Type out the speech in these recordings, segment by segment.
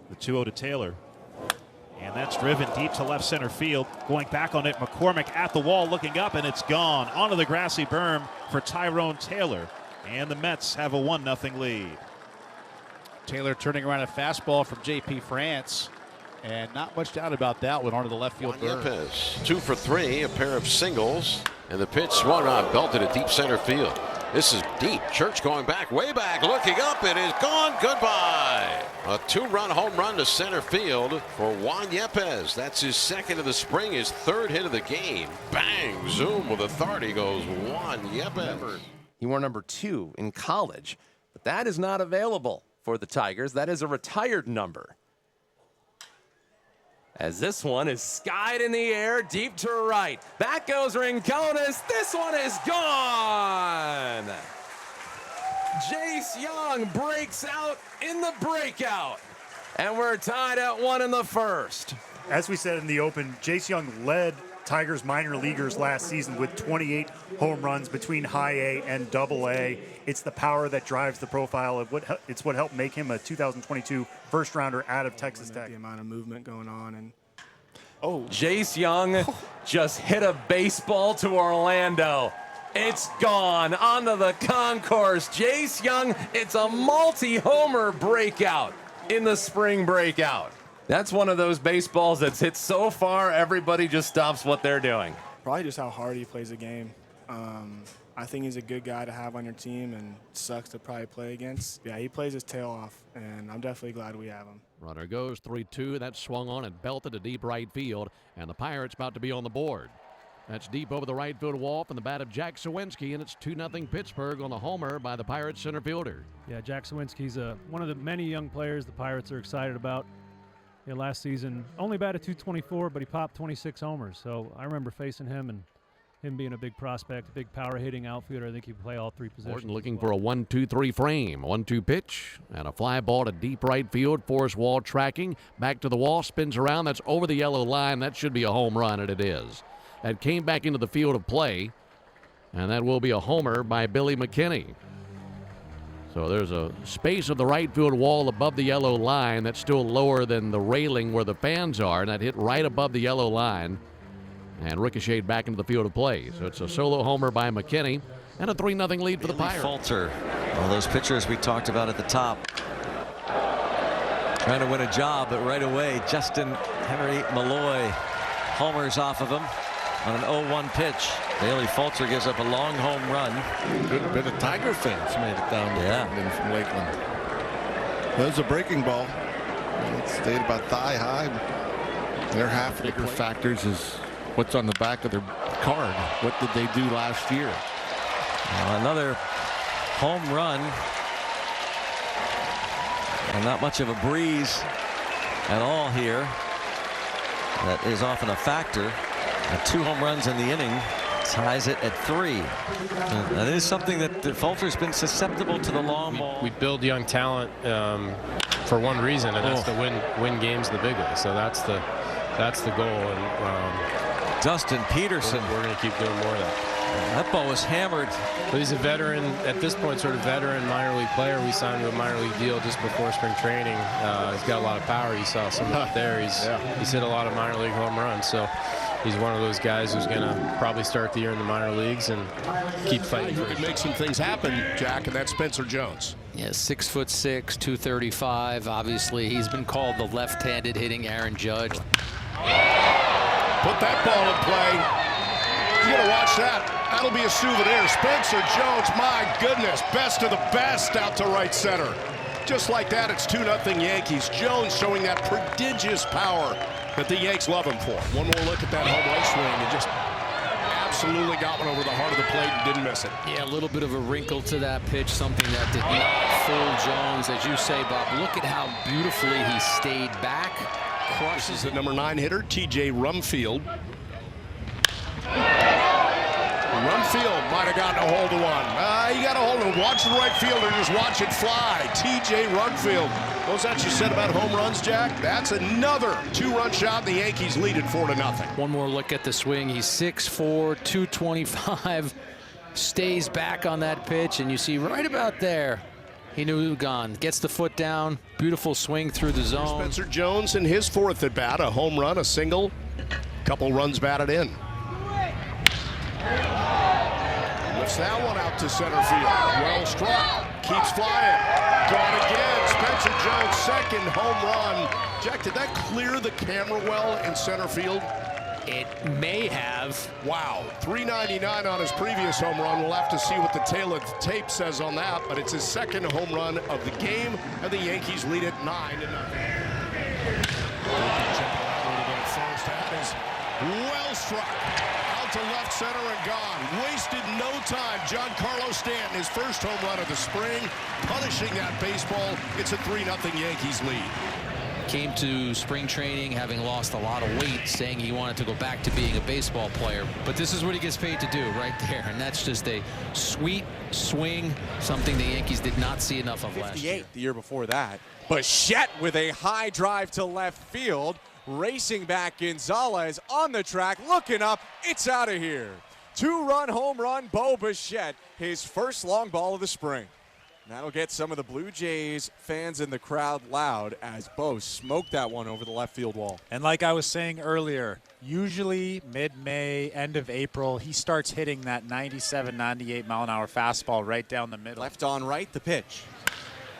The 2-0 to Taylor. And that's driven deep to left center field. Going back on it, McCormick at the wall looking up, and it's gone. Onto the grassy berm for Tyrone Taylor. And the Mets have a 1-0 lead. Taylor turning around a fastball from J.P. France. And not much doubt about that one onto the left field berm. Yepes, 2 for 3, a pair of singles. And the pitch swung on, belted at deep center field. This is deep. Church going back, way back, looking up. It is gone. Goodbye. A 2-run home run to center field for Juan Yepes. That's his second of the spring, his third hit of the game. Bang, zoom with authority goes Juan Yepes. He wore number 2 in college, but that is not available for the Tigers. That is a retired number. As this one is skied in the air, deep to right. Back goes Rincones. This one is gone. Jace Young breaks out in the breakout. And we're tied at 1 in the first. As we said in the open, Jace Young led Tigers minor leaguers last season with 28 home runs between high A and double A. It's the power that drives the profile of it's what helped make him a 2022 first rounder out of Texas Tech. The amount of movement going on, and Jace Young just hit a baseball to Orlando. It's gone onto the concourse. Jace Young, it's a multi-homer breakout in the spring breakout. That's one of those baseballs that's hit so far, everybody just stops what they're doing. probably just how hard he plays the game. I think he's a good guy to have on your team, and sucks to probably play against. Yeah, he plays his tail off, and I'm definitely glad we have him. Runner goes 3-2. That swung on and belted to deep right field, and the Pirates about to be on the board. That's deep over the right field wall from the bat of Jack Sawinski, and it's 2-0 Pittsburgh on the homer by the Pirates center fielder. Yeah, Jack Sawinski's one of the many young players the Pirates are excited about. Yeah, last season only batted .224, but he popped 26 homers. So I remember facing him and him being a big prospect, big power hitting outfielder. I think he can play all three positions. Morton looking for a 1-2-3 frame. 1-2 pitch and a fly ball to deep right field. Forrest Wall tracking back to the wall, spins around. That's over the yellow line. That should be a home run, and it is. That came back into the field of play, and that will be a homer by Billy McKinney. So there's a space of the right field wall above the yellow line that's still lower than the railing where the fans are, and that hit right above the yellow line and ricocheted back into the field of play. So it's a solo homer by McKinney and a 3-0 lead for the Pirates. Falter, all those pitchers we talked about at the top, trying to win a job, but right away Justin Henry Malloy homers off of him on an 0-1 pitch. Bailey Falter gives up a long home run. Good bit of Tiger fans made it down there from Lakeland. There's a breaking ball. It stayed about thigh high. Their half bigger factors is what's on the back of their card. What did they do last year? Another home run, and not much of a breeze at all here. That is often a factor. 2 home runs in the inning ties it at 3. That is something that Falter's been susceptible to the long ball. We build young talent for one reason, and that's to win games the big way. So that's the goal. And Dustin Peterson, we're going to keep doing more of that. That ball was hammered. But he's a veteran at this point, sort of veteran minor league player. We signed him to a minor league deal just before spring training. He's got a lot of power. You saw some of it there. He's hit a lot of minor league home runs. So he's one of those guys who's going to probably start the year in the minor leagues and keep fighting. Who could make some things happen, Jack, and that's Spencer Jones. Yeah, 6'6", 235. Obviously, he's been called the left-handed hitting Aaron Judge. Put that ball in play. You gotta watch that. That'll be a souvenir. Spencer Jones, my goodness, best of the best out to right center. Just like that, it's 2-0 Yankees. Jones showing that prodigious power that the Yanks love him for. One more look at that home run swing and just absolutely got one over the heart of the plate and didn't miss it. Yeah, a little bit of a wrinkle to that pitch, something that did not fool Jones. As you say, Bob, look at how beautifully he stayed back. Crushes the number 9 hitter, T.J. Rumfield. Rumfield might have gotten a hold of one. You got a hold of him. Watch the right fielder, just watch it fly. T.J. Rumfield. What was that you said about home runs, Jack? That's another 2-run shot. The Yankees lead it 4-0. One more look at the swing. He's 6'4", 225. Stays back on that pitch, and you see right about there, He knew he was gone. Gets the foot down. Beautiful swing through the zone. Spencer Jones in his 4th at bat, a home run, a single, couple runs batted in. Lifts that one out to center field. Well struck. Keeps flying. Gone again. Spencer Jones, second home run. Jack, did that clear the camera well in center field? It may have. Wow. 399 on his previous home run. We'll have to see what the tail of the tape says on that, but it's his second home run of the game, and the Yankees lead it 9-0. First half is well struck. Out to left center and gone. Wasted no time. Giancarlo Stanton, his first home run of the spring, punishing that baseball. It's a 3-0 Yankees lead. Came to spring training having lost a lot of weight, saying he wanted to go back to being a baseball player. But this is what he gets paid to do right there. And that's just a sweet swing, something the Yankees did not see enough of last year. The year before that. Bichette with a high drive to left field. Racing back, Gonzalez on the track, looking up. It's out of here. 2-run home run, Bo Bichette, his first long ball of the spring. That'll get some of the Blue Jays fans in the crowd loud as Bo smoked that one over the left field wall. And like I was saying earlier, usually mid-May, end of April, he starts hitting that 97, 98 mile an hour fastball right down the middle. Left on right, the pitch.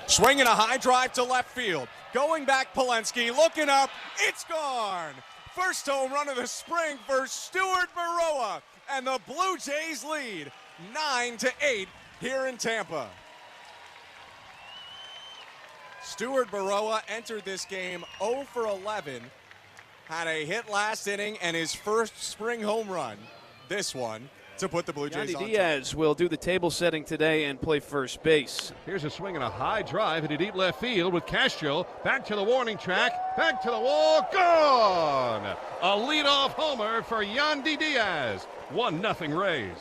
Swinging a high drive to left field. Going back, Polensky looking up. It's gone. First home run of the spring for Stuart Baroa. And the Blue Jays lead 9-8 here in Tampa. Stuart Baroa entered this game 0 for 11. Had a hit last inning and his first spring home run. This one to put the Blue Jays on. Diaz will do the table setting today and play first base. Here's a swing and a high drive into deep left field with Castro. Back to the warning track. Back to the wall. Gone! A leadoff homer for Yandy Diaz. 1-0 Rays.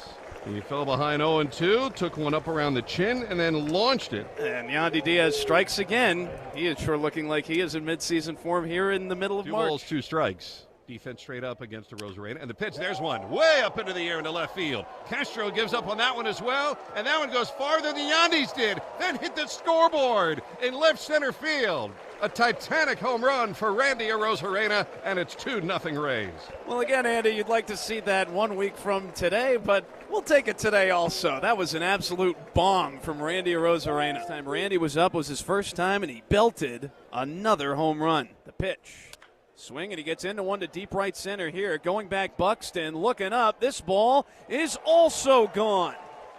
He fell behind 0-2, took one up around the chin, and then launched it. And Yandy Diaz strikes again. He is sure looking like he is in midseason form here in the middle of March. 2 balls, 2 strikes. Defense straight up against the Rosarena. And the pitch, there's one, way up into the air into left field. Castro gives up on that one as well, and that one goes farther than Yandy's did, then hit the scoreboard in left center field. A titanic home run for Randy Arozarena, and it's 2-0 Rays. Well, again, Andy, you'd like to see that 1 week from today, but we'll take it today also. That was an absolute bomb from Randy Arozarena. Last time Randy was up was his first time, and he belted another home run. The pitch. Swing, and he gets into one to deep right center here. Going back, Buxton looking up. This ball is also gone.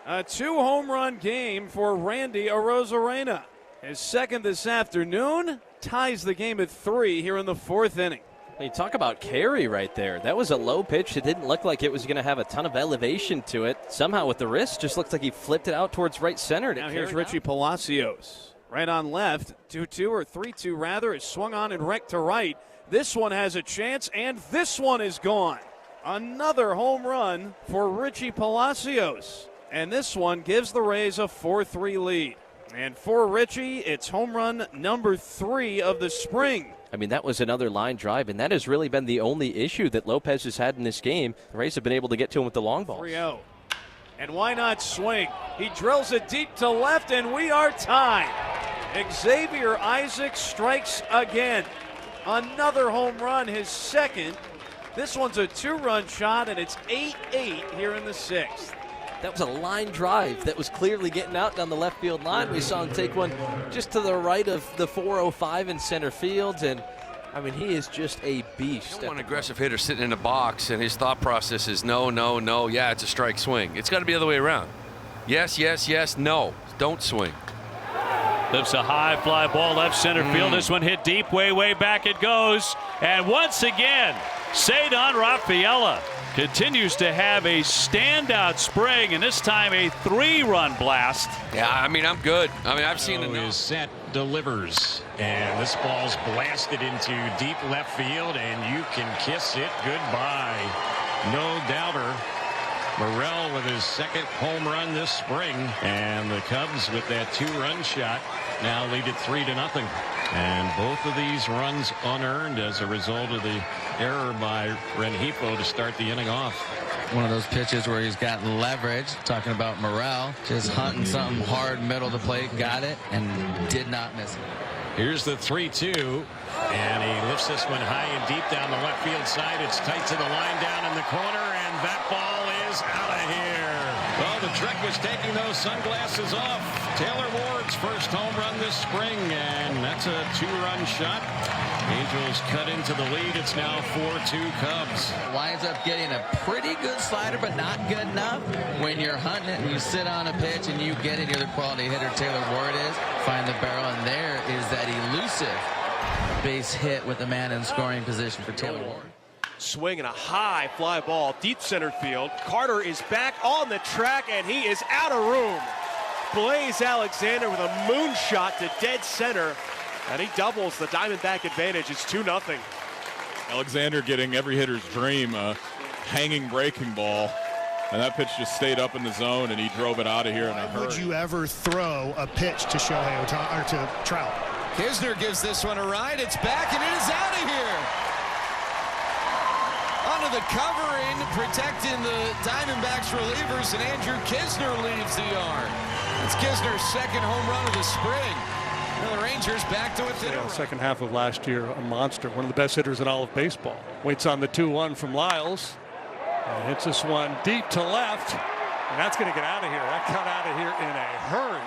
A 2-home run game for Randy Arozarena. His second this afternoon, ties the game at 3 here in the 4th inning. You talk about carry right there. That was a low pitch. It didn't look like it was going to have a ton of elevation to it. Somehow with the wrist, just looked like he flipped it out towards right center. Now here's Richie Palacios. Right on left, 2-2 or 3-2 rather, is swung on and wrecked to right. This one has a chance, and this one is gone. Another home run for Richie Palacios. And this one gives the Rays a 4-3 lead. And for Richie, it's home run number 3 of the spring. I mean, that was another line drive, and that has really been the only issue that Lopez has had in this game. The Rays have been able to get to him with the long balls. 3-0. And why not swing? He drills it deep to left, and we are tied. Xavier Isaacs strikes again. Another home run, his second. This one's a 2-run shot, and it's 8-8 here in the 6th. That was a line drive that was clearly getting out down the left field line. We saw him take one just to the right of the 405 in center field, and I mean, he is just a beast. You don't want an aggressive hitter sitting in a box, and his thought process is no, no, no, yeah, it's a strike swing. It's got to be the other way around. Yes, yes, yes, no, don't swing. Lifts a high fly ball left center field. This one hit deep, way back it goes. And once again, Cedon Rafaela continues to have a standout spring, and this time a 3-run blast. Yeah, I mean, I'm good. I mean, I've seen it. Is set, delivers, and this ball's blasted into deep left field, and you can kiss it goodbye. No doubter. Morel with his second home run this spring, and the Cubs with that 2-run shot now lead it 3-0. And both of these runs unearned as a result of the error by Rengifo to start the inning off. One of those pitches where he's got leverage. Talking about Morrell, just hunting something hard middle of the plate, got it, and did not miss it. Here's the 3-2, and he lifts this one high and deep down the left field side. It's tight to the line down in the corner, and that ball is out of here. Well, the trick was taking those sunglasses off. Taylor Ward's first home run this spring, and that's a 2-run shot. Angels cut into the lead. It's now 4-2 Cubs. Winds up getting a pretty good slider, but not good enough. When you're hunting it and you sit on a pitch and you get it, you're the quality hitter Taylor Ward is. Find the barrel, and there is that elusive base hit with the man in scoring position for Taylor Ward. Swing and a high fly ball, deep center field. Carter is back on the track, and he is out of room. Blaze Alexander with a moonshot to dead center, and he doubles the Diamondback advantage. It's 2-0. Alexander getting every hitter's dream, hanging breaking ball, and that pitch just stayed up in the zone, and he drove it out of here in a hurry. Would you ever throw a pitch to Shohei Ohtani or to Trout? Kisner gives this one a ride. It's back, and it is out of here. Under the covering, protecting the Diamondbacks relievers, and Andrew Kisner leaves the yard. It's Kisner's second home run of the spring. And the Rangers back to within a run. Second half of last year, a monster, one of the best hitters in all of baseball. Waits on the 2-1 from Lyles. And hits this one deep to left. And that's going to get out of here. That got out of here in a hurry.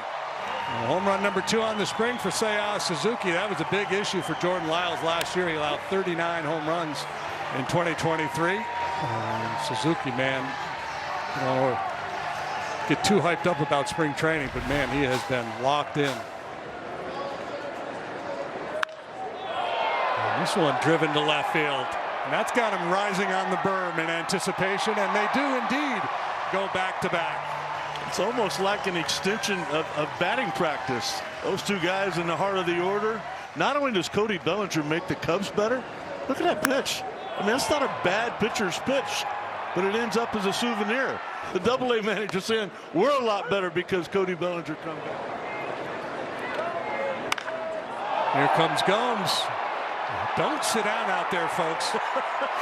And home run number 2 on the spring for Seiya Suzuki. That was a big issue for Jordan Lyles last year. He allowed 39 home runs in 2023. And Suzuki, man, you know, get too hyped up about spring training, but man, he has been locked in. And this one driven to left field, and that's got him rising on the berm in anticipation, and they do indeed go back to back. It's almost like an extension of batting practice. Those two guys in the heart of the order. Not only does Cody Bellinger make the Cubs better, look at that pitch. I mean, that's not a bad pitcher's pitch, but it ends up as a souvenir. The Double-A manager saying, we're a lot better because Cody Bellinger comes back. Here comes Gomes. Don't sit down out there, folks.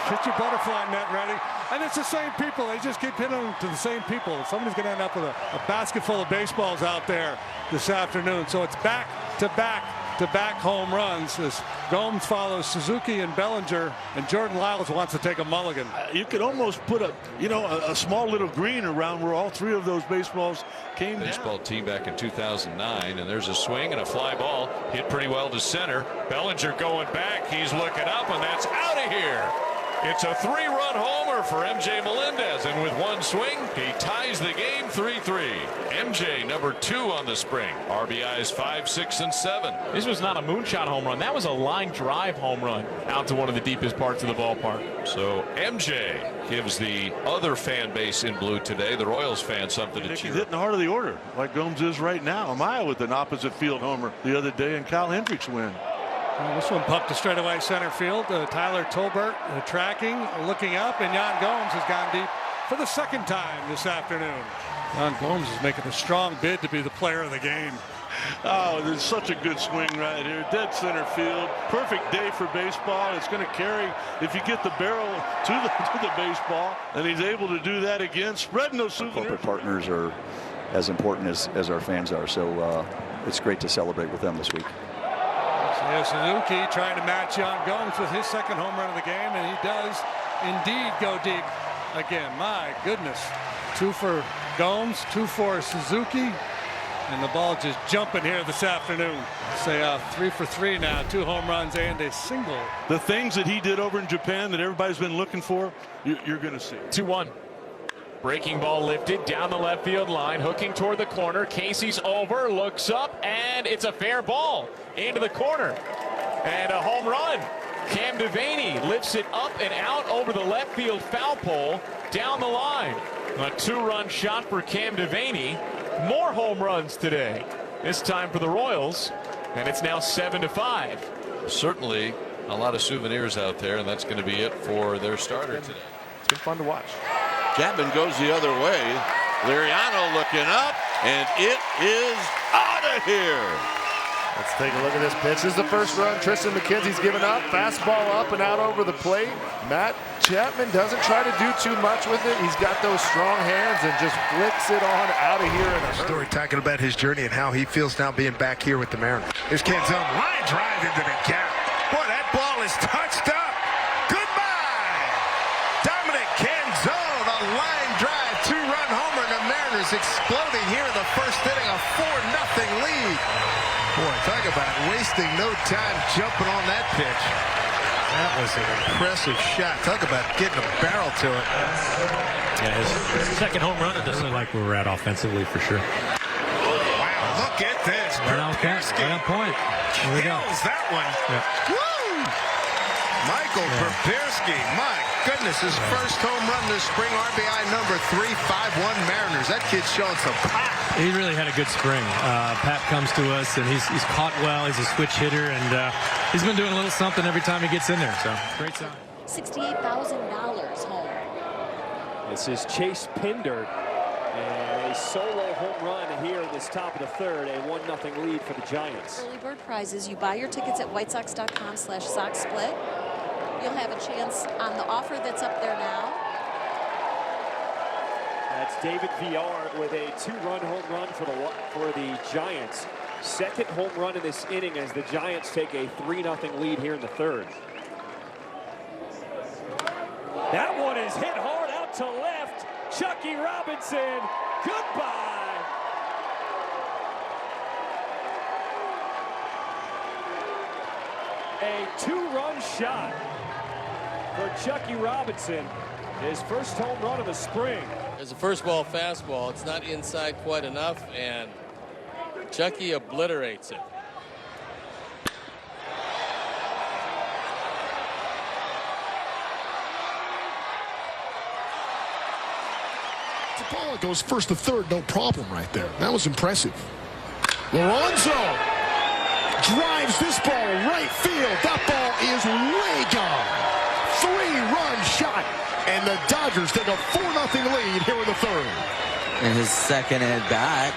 Get your butterfly net ready. And it's the same people. They just keep hitting them to the same people. Somebody's going to end up with a basket full of baseballs out there this afternoon. So it's back-to-back home runs as Gomes follows Suzuki and Bellinger, and Jordan Lyles wants to take a mulligan. You could almost put a small little green around where all three of those baseballs came baseball down. team back in 2009, and there's a swing and a fly ball hit pretty well to center. Bellinger going back, he's looking up, and that's out of here. It's a 3-run homer for MJ Melendez, and with one swing, he ties the game 3-3. MJ number 2 on the spring. RBIs 5, 6, and 7. This was not a moonshot home run. That was a line drive home run out to one of the deepest parts of the ballpark. So MJ gives the other fan base in blue today, the Royals fans, something to cheer. He's hitting the heart of the order like Gomes is right now. Amaya with an opposite field homer the other day, and Kyle Hendricks win. Well, this one pumped to straightaway center field. Tyler Tolbert tracking, looking up, and Yan Gomes has gone deep for the second time this afternoon. Yan Gomes is making a strong bid to be the player of the game. Oh, there's such a good swing right here. Dead center field. Perfect day for baseball. It's going to carry if you get the barrel to the baseball, and he's able to do that again, spreading those souvenirs. Corporate partners are as important as our fans are, so it's great to celebrate with them this week. Suzuki trying to match Yan Gomes with his second home run of the game, and he does indeed go deep again. My goodness. 2 for Gomes, 2 for Suzuki, and the ball just jumping here this afternoon. Say 3 for 3 now, 2 home runs and a single. The things that he did over in Japan that everybody's been looking for, you're going to see. 2-1. Breaking ball lifted down the left field line, hooking toward the corner. Casey's over, looks up, and it's a fair ball into the corner. And a home run. Cam Devaney lifts it up and out over the left field foul pole down the line. A 2-run shot for Cam Devaney. More home runs today. This time for the Royals, and it's now 7-5. Certainly a lot of souvenirs out there, and that's going to be it for their starter today. It's been fun to watch. Chapman goes the other way. Liriano looking up, and it is out of here. Let's take a look at this pitch. This is the first run Tristan McKenzie's given up. Fastball up and out over the plate. Matt Chapman doesn't try to do too much with it. He's got those strong hands and just flicks it on out of here in a hurry. Story talking about his journey and how he feels now being back here with the Mariners. Here's Canzone, line drive into the gap. Boy, that ball is touched up. Goodbye. Dominic Canzone, a line drive, 2-run homer, and the Mariners exploding here in the first inning, a 4-0 lead. Boy, talk about wasting no time jumping on that pitch. That was an impressive shot. Talk about getting a barrel to it. Yeah, his second home run. It doesn't look like where we're at offensively for sure. Wow, look at this. Right on point. Here we go. Kills that one. Yep. Woo! Michael Papirski, my goodness, his first home run this spring, RBI number 3, 5-1 Mariners. That kid's showing some pop. He really had a good spring. Pat comes to us, and he's caught well. He's a switch hitter, and he's been doing a little something every time he gets in there. So great sign. $68,000 home. This is Chase Pinder, and a solo home run here in this top of the third, a 1-0 lead for the Giants. Early bird prizes. You buy your tickets at whitesox.com/soxsplit. You'll have a chance on the offer that's up there now. That's David Villar with a 2-run home run for the Giants. Second home run in this inning as the Giants take a 3-0 lead here in the third. That one is hit hard out to left. Chucky Robinson, goodbye. A 2-run shot for Chucky Robinson. His first home run of the spring. There's a first ball fastball. It's not inside quite enough, and Chucky obliterates it. Tapala goes first to third, no problem right there. That was impressive. Lorenzo drives this ball right field. That ball is way gone. 3-run shot. And the Dodgers take a 4-0 lead here in the third. In his second at bat,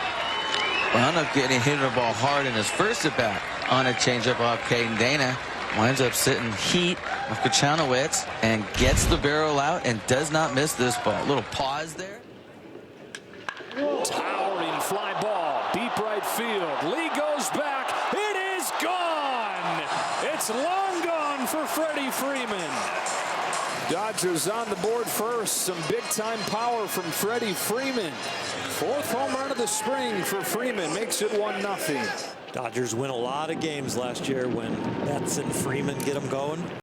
wound up getting hit the ball hard in his first at bat on a changeup off Caden Dana. Winds up sitting heat of Kochanowicz and gets the barrel out and does not miss this ball. A little pause there. Towering fly ball, deep right field. Lee goes back. It is gone. It's long gone for Freddie Freeman. Dodgers on the board first. Some big-time power from Freddie Freeman. Fourth home run of the spring for Freeman. Makes it 1-0. Dodgers win a lot of games last year when Betts and Freeman get them going.